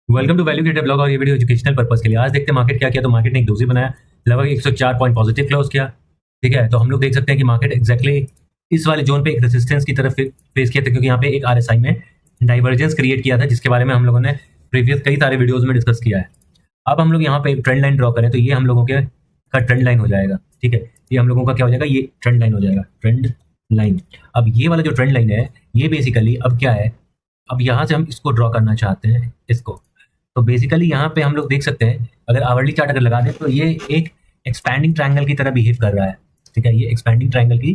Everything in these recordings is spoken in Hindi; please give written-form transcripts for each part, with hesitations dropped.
Welcome to value creator blog और ये वीडियो एजुकेशनल पर्पस के लिए। आज देखते हैं मार्केट क्या किया। तो मार्केट ने एक दोषी बनाया, लगभग 104 पॉइंट पॉजिटिव क्लोज किया। ठीक है, तो हम लोग देख सकते हैं कि मार्केट एक्जैक्टली इस वाले जोन पे एक रेजिस्टेंस की तरफ फेस किया था, क्योंकि यहाँ पे एक आरएसआई में डाइवर्जेंस क्रिएट किया था, जिसके बारे में हम लोगों ने प्रीवियस कई सारे वीडियोज में डिस्कस किया है। अब हम लोग यहाँ पे एक ट्रेंड लाइन ड्रॉ करें तो ये हम लोगों के का ट्रेंड लाइन हो जाएगा। ठीक है, ये हम लोगों का क्या हो जाएगा, ये ट्रेंड लाइन हो जाएगा, ट्रेंड लाइन। अब ये वाला जो ट्रेंड लाइन है ये बेसिकली अब क्या है, अब यहाँ से हम इसको ड्रॉ करना चाहते हैं इसको। तो बेसिकली यहाँ पे हम लोग देख सकते हैं, अगर आवरली चार्ट अगर लगा दें तो ये एक एक्सपैंडिंग ट्रायंगल की तरह बिहेव कर रहा है। ठीक है, ये एक्सपैंडिंग ट्रायंगल की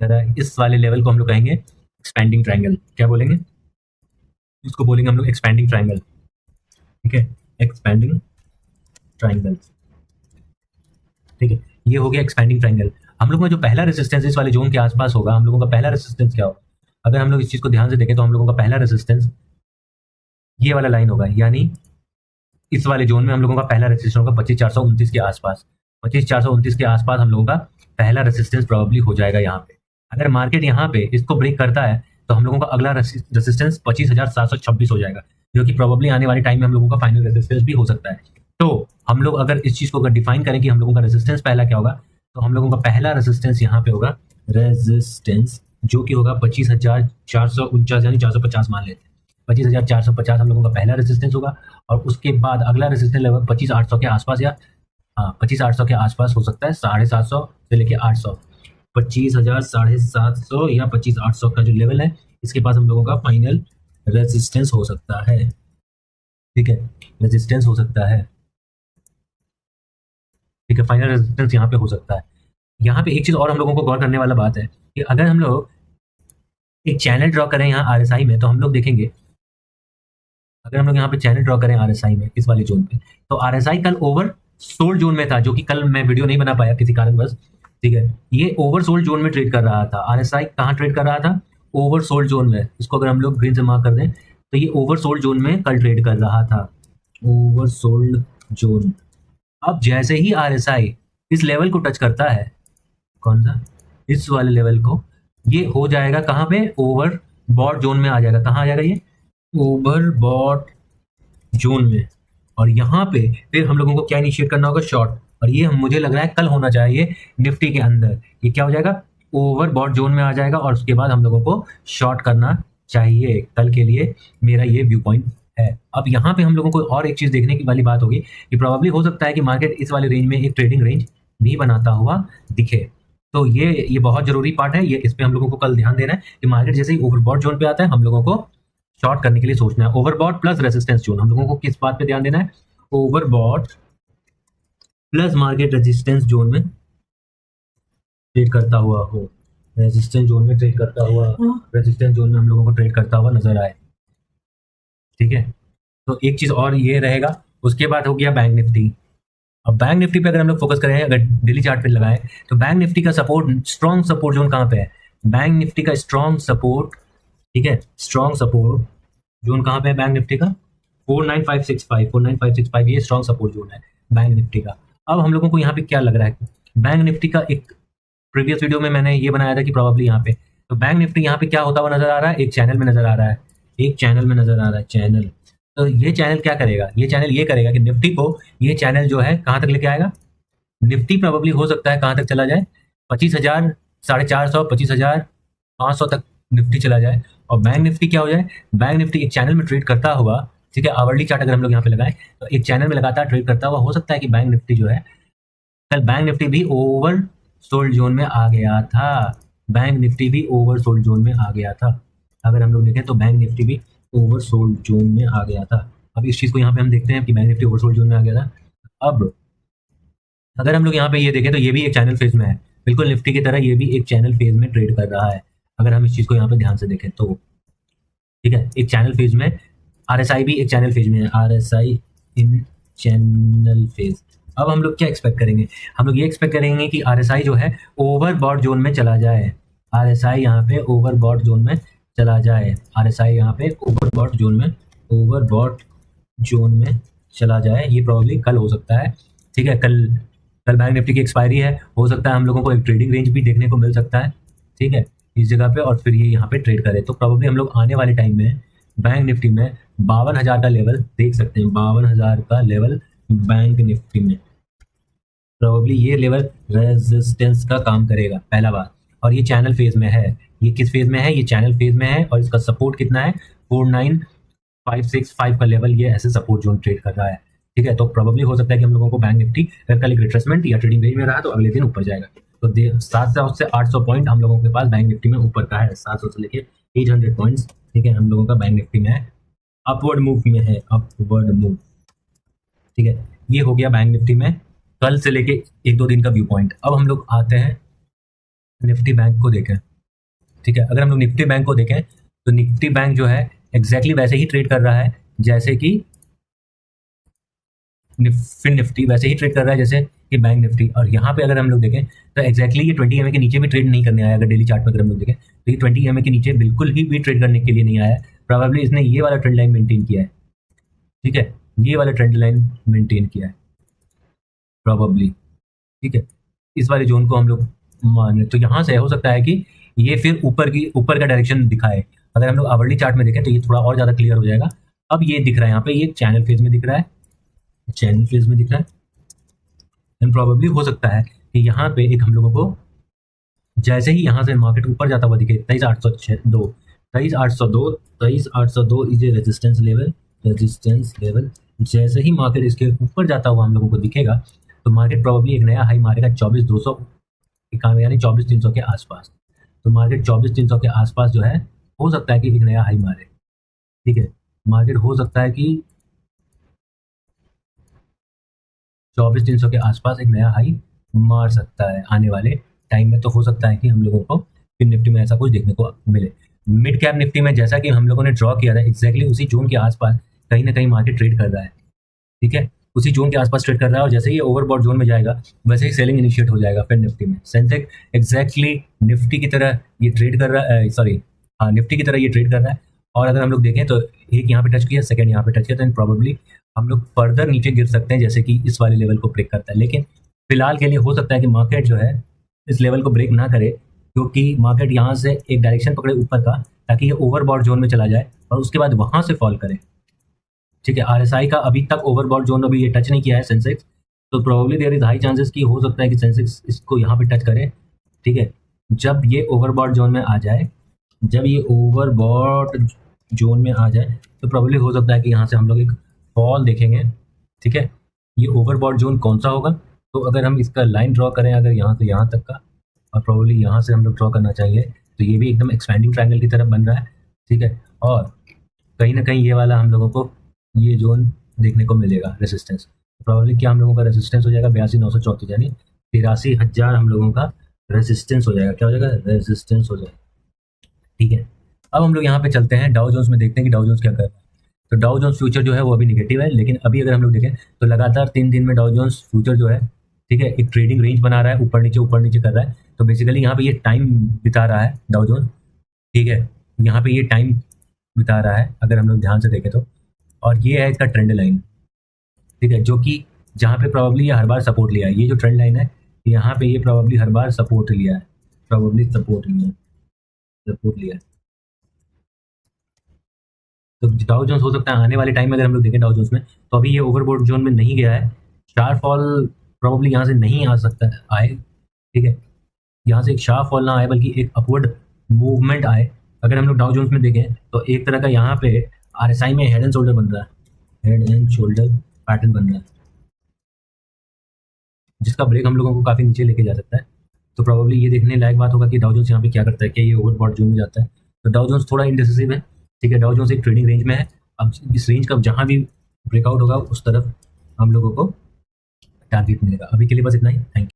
तरह, इस वाले लेवल को हम लोग कहेंगे एक्सपैंडिंग ट्रायंगल। क्या बोलेंगे, इसको बोलेंगे हम लोग एक्सपैंडिंग ट्रायंगल। ठीक है, एक्सपैंडिंग ट्रायंगल। ठीक है, ये हो गया एक्सपैंडिंग ट्रायंगल। हम लोग का जो पहला रेजिस्टेंस इस वाले जोन के आसपास होगा, हम लोगों का पहला रेजिस्टेंस क्या होगा, अगर हम लोग इस चीज को ध्यान से देखें तो हम लोगों का पहला रेजिस्टेंस ये वाला लाइन होगा, यानी इस वाले जोन में हम लोगों का पहला रेजिस्टेंस होगा 25,429 के आसपास। 25,429 के आसपास हम लोगों का पहला रेजिस्टेंस प्रोबेबली हो जाएगा यहाँ पे। अगर मार्केट यहाँ पे इसको ब्रेक करता है तो हम लोगों का अगला रेजिस्टेंस 25,726 हो जाएगा, जो कि प्रोबेबली आने वाले टाइम में हम लोगों का फाइनल रेजिस्टेंस भी हो सकता है। तो हम लोग अगर इस चीज को अगर डिफाइन करें कि हम लोगों का रेजिस्टेंस पहला क्या होगा, तो हम लोगों का पहला रेजिस्टेंस यहाँ पे होगा रेजिस्टेंस, जो कि होगा 25,449 यानी 450 मान लेते हैं। 25,450 हम लोगों का पहला रेजिस्टेंस होगा, और उसके बाद अगला रेजिस्टेंस लगभग 25,800 के आसपास, या 25,800 के आसपास हो सकता है, 750 से लेके 800, 25,000, 750 या 25,800 का जो लेवल है, इसके पास हम लोगों का फाइनल रेजिस्टेंस हो सकता है। ठीक है, रेजिस्टेंस हो सकता है। ठीक है, फाइनल रेजिस्टेंस यहाँ पे हो सकता है। यहाँ पे एक चीज और हम लोगों को गौर करने वाला बात है कि अगर हम लोग एक चैनल ड्रॉ करें यहाँ आरएसआई में, तो हम लोग देखेंगे, अगर हम लोग यहाँ पे चैनल ड्रॉ करें आरएसआई में इस वाले जोन पे, तो आरएसआई कल ओवर सोल्ड जोन में था, जो कि कल मैं वीडियो नहीं बना पाया किसी कारणवश। ठीक है, ये ओवर सोल्ड जोन में ट्रेड कर रहा था। आरएसआई कहाँ ट्रेड कर रहा था, ओवर सोल्ड जोन में। इसको अगर हम लोग ग्रीन से मार्क कर दें तो ये ओवर सोल्ड जोन में कल ट्रेड कर रहा था, ओवर सोल्ड जोन। अब जैसे ही आरएसआई इस लेवल को टच करता है, कौन सा, इस वाले लेवल को, ये हो जाएगा कहाँ पे, ओवर बॉट जोन में आ जाएगा। कहाँ आ जाएगा ये, ओवर बॉट जोन में। और यहाँ पे फिर हम लोगों को क्या इनिशिएट करना होगा, शॉर्ट। और ये मुझे लग रहा है कल होना चाहिए निफ्टी के अंदर। ये क्या हो जाएगा, ओवर बॉट जोन में आ जाएगा, और उसके बाद हम लोगों को शॉर्ट करना चाहिए कल के लिए, मेरा ये व्यू पॉइंट है। अब यहाँ पे हम लोगों को और एक चीज देखने की वाली बात होगी कि प्रोबेबली हो सकता है कि मार्केट इस वाले रेंज में एक ट्रेडिंग रेंज भी बनाता हुआ दिखे। तो ये बहुत जरूरी पार्ट है, ये इस पे हम लोगों को कल ध्यान देना है कि मार्केट जैसे ही ओवरबॉट जोन पे आता है हम लोगों को शॉर्ट करने के लिए सोचना है। ओवरबॉट प्लस रेजिस्टेंस जोन, हम लोगों को किस बात पे ध्यान देना है, overbought plus market resistance zone में ट्रेड करता हुआ हो, रेजिस्टेंस जोन में ट्रेड करता हुआ, रेजिस्टेंस जोन में हम लोगों को ट्रेड करता हुआ नजर आए। ठीक है, तो एक चीज और ये रहेगा। उसके बाद हो गया बैंक निफ्टी। अब बैंक निफ्टी पे अगर हम लोग फोकस करें, अगर डेली चार्ट पे लगाएं, तो बैंक निफ्टी का सपोर्ट, स्ट्रॉन्ग सपोर्ट जोन कहाँ पे है, बैंक निफ्टी का स्ट्रॉन्ग सपोर्ट, ठीक है, स्ट्रॉन्ग सपोर्ट जोन कहाँ पे है बैंक निफ्टी का, 49565 ये स्ट्रॉन्ग सपोर्ट जोन है बैंक निफ्टी का। अब हम लोगों को यहाँ पे क्या लग रहा है, बैंक निफ्टी का एक प्रीवियस वीडियो में मैंने ये बनाया था कि प्रोबेबली यहाँ पे, तो बैंक निफ्टी यहाँ पे क्या होता हुआ नजर आ रहा है, एक चैनल में नजर आ रहा है, एक चैनल में नजर आ रहा है, चैनल। तो ये चैनल क्या करेगा, ये चैनल ये करेगा कि निफ्टी को, ये चैनल जो है कहाँ तक लेके आएगा, निफ्टी प्रोबेबली हो सकता है कहाँ तक चला जाए, 25,000, 450, 25,500 तक निफ्टी चला जाए। और बैंक निफ्टी क्या हो जाए, बैंक निफ्टी एक चैनल में ट्रेड करता हुआ, ठीक है, आवरली चार्ट अगर हम लोग यहाँ पे लगाएं तो एक चैनल में लगातार ट्रेड करता हुआ हो सकता है कि बैंक निफ्टी जो है, कल बैंक निफ्टी भी ओवर सोल्ड जोन में आ गया था, बैंक निफ्टी भी ओवर सोल्ड जोन में आ गया था। अगर हम लोग देखें तो बैंक निफ्टी भी ओवर सोल्ड जोन में आ गया था। अब इस चीज को यहाँ पे हम देखते हैं कि bank Nifty over sold zone में आ गया था। अब अगर हम लोग यहाँ पे ये देखें तो ये भी एक चैनल फेज में है, बिल्कुल निफ्टी की तरह ये भी एक चैनल फेज में ट्रेड कर रहा है, अगर हम इस चीज को यहाँ पे ध्यान से देखें तो। ठीक है, एक चैनल फेज में, आरएसआई भी एक चैनल फेज में है, आरएसआई इन चैनल फेज। अब हम लोग क्या एक्सपेक्ट करेंगे, हम लोग ये एक्सपेक्ट करेंगे कि आरएसआई जो है ओवरबॉट जोन में चला जाए, आरएसआई यहाँ पे ओवरबॉट जोन में चला जाए, आरएसआई यहाँ पे ओवरबॉट जोन में, ओवरबॉट जोन में चला जाए। ये प्रॉब्लली कल हो सकता है। ठीक है, कल बैंक निफ्टी की एक्सपायरी है, हो सकता है हम लोगों को एक ट्रेडिंग रेंज भी देखने को मिल सकता है। ठीक है, इस जगह पे, और फिर ये यहाँ पे ट्रेड करे, तो प्रॉब्लली हम लोग आने वाले टाइम में बैंक निफ्टी में 52,000 का लेवल देख सकते हैं, 52,000 का लेवल बैंक निफ्टी में। प्रोबेबली ये लेवल रेजिस्टेंस का काम करेगा, पहला बात। और ये चैनल फेज में है। ये किस फेज में है? ये चैनल फेज में है। और इसका सपोर्ट कितना है? 49,565 का लेवल ये ऐसे सपोर्ट जोन ट्रेड कर रहा है। ठीक है, तो प्रोबेबली हो सकता है कि हम लोगों को बैंक निफ्टी अगर कल एक रिट्रेसमेंट या ट्रेडिंग रेंज में रहा तो अगले दिन ऊपर जाएगा। तो 700 से 800 पॉइंट हम लोगों के पास बैंक निफ्टी में ऊपर का है, 700 से लेके 800 पॉइंट्स। ठीक है, हम लोगों का बैंक निफ्टी में है, अपवर्ड मूव में है, अपवर्ड मूव। ठीक है, ये हो गया बैंक निफ्टी में कल से लेके 1-2 दिन का व्यू पॉइंट। अब हम लोग आते हैं निफ्टी बैंक को देखें। ठीक है, अगर हम लोग निफ्टी बैंक को देखें तो निफ्टी बैंक जो है एग्जैक्टली वैसे ही ट्रेड कर रहा है जैसे कि फिन निफ्टी वैसे ही ट्रेड कर रहा है जैसे कि बैंक निफ्टी। और यहाँ पे अगर हम लोग देखें तो एग्जैक्टली ये 20 EMA के नीचे भी ट्रेड नहीं करने आया। अगर डेली चार्ट पर अगर हम लोग देखें तो ये 20 EMA के नीचे बिल्कुल ही भी ट्रेड करने के लिए नहीं आया। प्रोबेबली इसने ये वाला ट्रेंड लाइन मेंटेन किया है। ठीक है, ये वाला ट्रेंड लाइन मेंटेन किया है प्रोबेबली। ठीक है, इस वाले जोन को हम लोग मान, तो यहाँ से हो सकता है कि ये फिर ऊपर का डायरेक्शन दिखाए। अगर हम लोग आवरली चार्ट में देखें तो ये थोड़ा और ज़्यादा क्लियर हो जाएगा। अब ये दिख रहा है, यहाँ पे ये चैनल फेज में दिख रहा है, चैनल फेज में दिख रहा है। एंड प्रोबेबली हो सकता है कि यहाँ पे एक हम लोगों को जैसे ही यहाँ से मार्केट ऊपर जाता हुआ दिखे 23,802 इज ए रेजिस्टेंस लेवल। जैसे ही मार्केट इसके ऊपर जाता हुआ हम लोगों को दिखेगा तो मार्केट प्रोबेबली एक नया हाई मारेगा 24,291 यानी 24,300 के आसपास। तो मार्केट 24,300 के आसपास जो है हो सकता है कि एक नया हाई मारे। ठीक है, मार्केट हो सकता है कि 24,300 के आसपास एक नया हाई मार सकता है आने वाले टाइम में। तो हो सकता है कि हम लोगों को फिर निफ्टी में ऐसा कुछ देखने को मिले। मिड कैप निफ्टी में जैसा कि हम लोगों ने ड्रॉ किया था एग्जैक्टली उसी जोन के आसपास कहीं ना कहीं मार्केट ट्रेड कर रहा है। ठीक है, उसी जोन के आसपास ट्रेड कर रहा है और जैसे ही ओवरबॉट जोन में जाएगा वैसे ही सेलिंग इनिशिएट हो जाएगा फिर निफ्टी में। सेंसेक्स एग्जैक्टली निफ्टी की तरह ये ट्रेड कर रहा है, निफ्टी की तरह ये ट्रेड कर रहा है। और अगर हम लोग देखें तो एक यहाँ पे टच किया, सेकंड यहाँ पे टच किया, तो प्रॉबेबली हम लोग फर्दर नीचे गिर सकते हैं जैसे कि इस वाले लेवल को ब्रेक करता है। लेकिन फिलहाल के लिए हो सकता है कि मार्केट जो है इस लेवल को ब्रेक ना करे, क्योंकि मार्केट यहाँ से एक डायरेक्शन पकड़े ऊपर का ताकि ये ओवरबॉट जोन में चला जाए और उसके बाद वहाँ से फॉल करे। ठीक है, RSI का अभी तक ओवरबॉट जोन अभी ये टच नहीं किया है सेंसेक्स, तो probably there is high chances कि हो सकता है कि सेंसेक्स इसको यहाँ पे टच करे। ठीक है, जब ये ओवरबॉट जोन में आ जाए तो प्रोबेबली हो सकता है कि यहाँ से हम लोग एक फॉल देखेंगे। ठीक है, ये ओवरबॉट जोन कौन सा होगा? तो अगर हम इसका लाइन ड्रॉ करें अगर यहाँ से यहाँ तक का, और प्रोबेबली यहाँ से हम लोग ड्रॉ करना चाहिए, तो ये भी एकदम एक्सपेंडिंग ट्रायंगल की तरफ बन रहा है। ठीक है, और कहीं ना कहीं ये वाला हम लोगों को ये जोन देखने को मिलेगा रेजिस्टेंस। प्रोबेबली क्या हम लोगों का रेजिस्टेंस हो जाएगा 82,934 यानी 83,000 हम लोगों का रेजिस्टेंस हो जाएगा। क्या हो जाएगा? रेजिस्टेंस हो जाएगा। ठीक है, अब हम लोग यहाँ पे चलते हैं डाउ जोन्स में, देखते हैं कि डाउ जोन्स क्या कर रहा है। तो डाउ जोन्स फ्यूचर जो है वो अभी निगेटिव है, लेकिन अभी अगर हम लोग देखें तो लगातार 3 दिन में डाउ जोन्स फ्यूचर जो है, ठीक है, एक ट्रेडिंग रेंज बना रहा है, ऊपर नीचे कर रहा है। तो बेसिकली यहाँ पे ये टाइम बिता रहा है डाउ जोन्स। ठीक है, यहाँ पे ये टाइम बिता रहा है अगर हम लोग ध्यान से देखें तो, और ये है इसका ट्रेंड लाइन। ठीक है, जो कि जहाँ पे प्रोबेबली ये हर बार सपोर्ट लिया है, ये जो ट्रेंड लाइन है यहाँ पे ये प्रोबेबली हर बार सपोर्ट लिया है, सपोर्ट लिया है। तो डाउ जोन्स हो सकता है आने वाले टाइम में अगर हम लोग देखें डाउ जोन्स में, तो अभी ये ओवरबॉट जोन में नहीं गया है, शार्प फॉल प्रोबेबली यहाँ से नहीं आ सकता है, आए। ठीक है, यहाँ से एक शार्प फॉल ना आए बल्कि एक अपवर्ड मूवमेंट आए। अगर हम लोग डाउ जोन्स में देखें तो एक तरह का यहाँ पे RSI में हेड एंड शोल्डर बन रहा है, हेड एंड शोल्डर पैटर्न बन रहा है, जिसका ब्रेक हम लोगों को काफ़ी नीचे लेके जा सकता है। तो प्रोबेबली ये देखने लायक बात होगा कि डाउ जोन्स यहाँ पे क्या करता है, क्या ये ओवरबॉट जोन में जाता है। तो डाउ जोन्स थोड़ा इंडिसिसिव है। ठीक है, डाउ जोन्स एक ट्रेडिंग रेंज में है। अब इस रेंज का जहाँ भी ब्रेकआउट होगा उस तरफ हम लोगों को टारगेट मिलेगा। अभी के लिए बस इतना ही, थैंक यू।